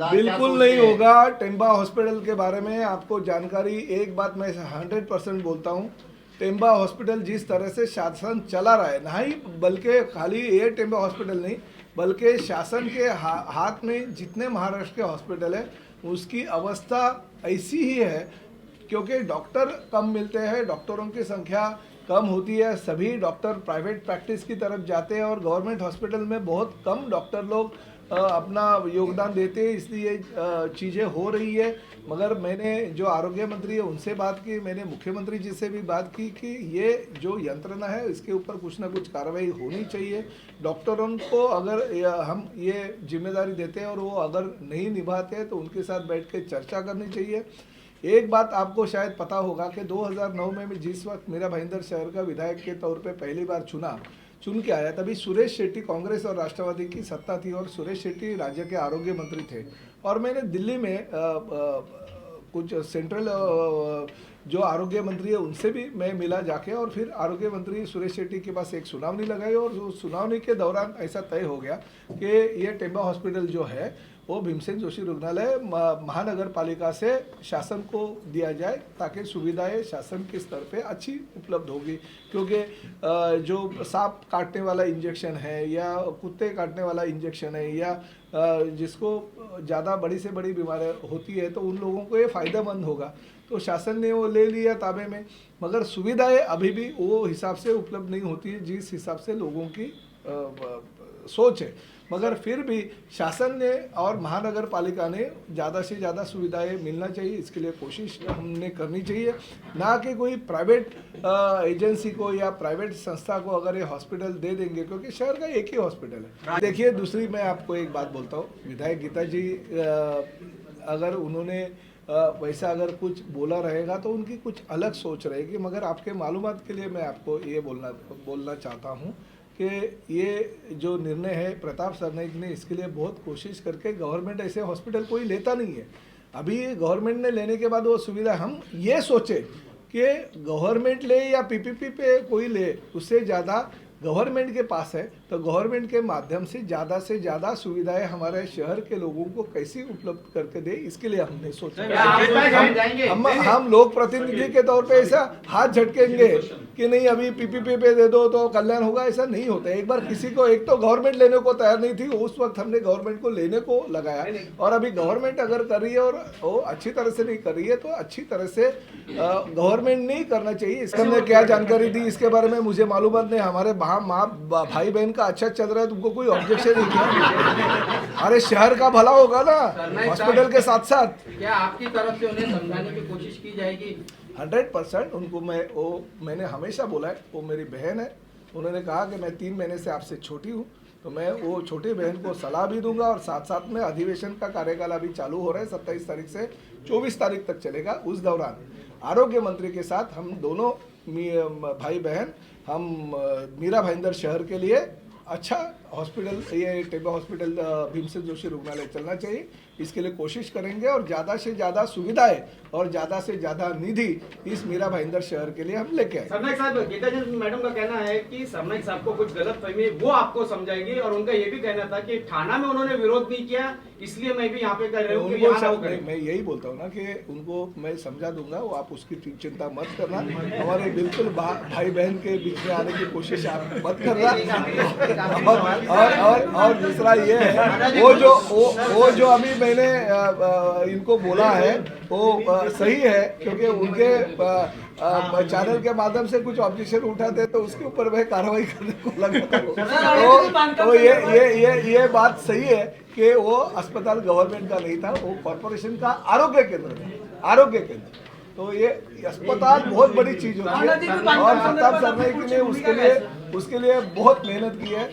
बिल्कुल नहीं होगा। टेम्बा हॉस्पिटल के बारे में आपको जानकारी, एक बात मैं 100% बोलता हूँ। टेम्बा हॉस्पिटल जिस तरह से शासन चला रहा है, नहीं बल्कि खाली ये टेम्बा हॉस्पिटल नहीं, बल्कि शासन के हाथ में जितने महाराष्ट्र के हॉस्पिटल है उसकी अवस्था ऐसी ही है, क्योंकि डॉक्टर कम मिलते हैं, डॉक्टरों की संख्या कम होती है, सभी डॉक्टर प्राइवेट प्रैक्टिस की तरफ जाते हैं और गवर्नमेंट हॉस्पिटल में बहुत कम डॉक्टर लोग अपना योगदान देते हैं, इसलिए चीज़ें हो रही है। मगर मैंने जो आरोग्य मंत्री है उनसे बात की, मैंने मुख्यमंत्री जी से भी बात की कि ये जो यंत्रणा है इसके ऊपर कुछ ना कुछ कार्रवाई होनी चाहिए। डॉक्टरों को अगर हम ये जिम्मेदारी देते हैं और वो अगर नहीं निभाते हैं तो उनके साथ बैठ के चर्चा करनी चाहिए। एक बात आपको शायद पता होगा कि 2009 में जिस वक्त मीरा भाईंदर शहर का विधायक के तौर पे पहली बार चुन के आया, तभी सुरेश शेट्टी, कांग्रेस और राष्ट्रवादी की सत्ता थी और सुरेश शेट्टी राज्य के आरोग्य मंत्री थे। और मैंने दिल्ली में कुछ सेंट्रल जो आरोग्य मंत्री है उनसे भी मैं मिला जाके, और फिर आरोग्य मंत्री सुरेश शेट्टी के पास एक सुनावनी लगाई और उस सुनावनी के दौरान ऐसा तय हो गया कि ये टेम्बा हॉस्पिटल जो है वो भीमसेन जोशी रुग्णालय महानगर पालिका से शासन को दिया जाए, ताकि सुविधाएं शासन के स्तर पे अच्छी उपलब्ध होगी। क्योंकि जो सांप काटने वाला इंजेक्शन है या कुत्ते काटने वाला इंजेक्शन है या जिसको ज़्यादा बड़ी से बड़ी बीमारियाँ होती है तो उन लोगों को ये फ़ायदेमंद होगा, तो शासन ने वो ले लिया ताबे में। मगर सुविधाएं अभी भी वो हिसाब से उपलब्ध नहीं होती है जिस हिसाब से लोगों की सोच है। मगर फिर भी शासन ने और महानगर पालिका ने ज़्यादा से ज़्यादा सुविधाएं मिलना चाहिए, इसके लिए कोशिश हमने करनी चाहिए। ना कि कोई प्राइवेट एजेंसी को या प्राइवेट संस्था को अगर ये हॉस्पिटल दे देंगे, क्योंकि शहर का एक ही हॉस्पिटल है। देखिए, दूसरी मैं आपको एक बात बोलता हूँ, विधायक गीता जी अगर उन्होंने वैसा अगर कुछ बोला रहेगा तो उनकी कुछ अलग सोच रहेगी। मगर आपके मालूमात के लिए मैं आपको ये बोलना चाहता हूँ कि ये जो निर्णय है प्रताप सरनाईक ने, इसके लिए बहुत कोशिश करके, गवर्नमेंट ऐसे हॉस्पिटल कोई लेता नहीं है। अभी गवर्नमेंट ने लेने के बाद वो सुविधा, हम ये सोचे कि गवर्नमेंट ले या पीपीपी पे कोई ले, उससे ज़्यादा गवर्नमेंट के पास है तो गवर्नमेंट के माध्यम से ज़्यादा सुविधाएं हमारे शहर के लोगों को कैसी उपलब्ध करके दे, इसके लिए हमने सोचा। हम लोक प्रतिनिधि के तौर पे ऐसा हाथ झटकेंगे कि नहीं अभी पीपीपी पे दे दो तो कल्याण होगा, ऐसा नहीं होता। एक बार किसी को, एक तो गवर्नमेंट लेने को तैयार नहीं थी, उस वक्त हमने गवर्नमेंट को लेने को लगाया, और अभी गवर्नमेंट अगर कर रही है और वो अच्छी तरह से नहीं कर रही है तो अच्छी तरह से गवर्नमेंट नहीं करना चाहिए। इसका हमने क्या जानकारी दी इसके बारे में मुझे मालूमात नहीं। हमारे भाई बहन का अच्छा चल रहा है, तुमको कोई ऑब्जेक्शन नहीं किया? अरे शहर का भला होगा ना हॉस्पिटल के साथ साथ। क्या आपकी तरफ से उन्हें समझाने की कोशिश की जाएगी? 100% उनको मैंने हमेशा बोला है, वो मेरी बहन है। उन्होंने कहा कि मैं 3 महीने से आपसे छोटी हूँ, तो मैं वो छोटी बहन को सलाह भी दूंगा। और साथ साथ में अधिवेशन का कार्यकाल अभी चालू हो रहा है, 27 तारीख से 24 तारीख तक चलेगा। उस दौरान आरोग्य मंत्री के साथ हम दोनों भाई बहन, हम मीरा भाईंदर शहर के लिए अच्छा हॉस्पिटल, ये टेम्बा हॉस्पिटल भीमसेन जोशी रुग्णालय चलना चाहिए, इसके लिए कोशिश करेंगे। और ज़्यादा से ज़्यादा सुविधाएं और ज़्यादा से ज़्यादा निधि इस मीरा भाईंदर शहर के लिए हम लेके आए। सरनाईक साहब, गीता जी मैडम का कहना है कि सरनाईक साहब को कुछ गलत फहमी है, वो आपको समझाएंगे। और उनका ये भी कहना था कि थाना में उन्होंने विरोध नहीं किया, इसलिए मैं भी यहाँ पे कर रहा हूँ। मैं यही बोलता हूँ ना कि उनको मैं समझा दूंगा, वो आप उसकी चिंता मत करना। हमारे बिल्कुल भाई बहन के बीच में आने की कोशिश आप मत करना। और दूसरा ये है, वो जो अभी मैंने इनको बोला है वो सही है, क्योंकि उनके चैनल के माध्यम से कुछ ऑब्जेक्शन उठाते तो उसके ऊपर मैं कार्रवाई करने को लगा। तो ये बात सही है कि वो अस्पताल गवर्नमेंट का नहीं था, वो कॉर्पोरेशन का आरोग्य केंद्र। तो ये अस्पताल बहुत बड़ी चीज होती है और प्रताप सरनाईक ने उसके लिए बहुत मेहनत की है।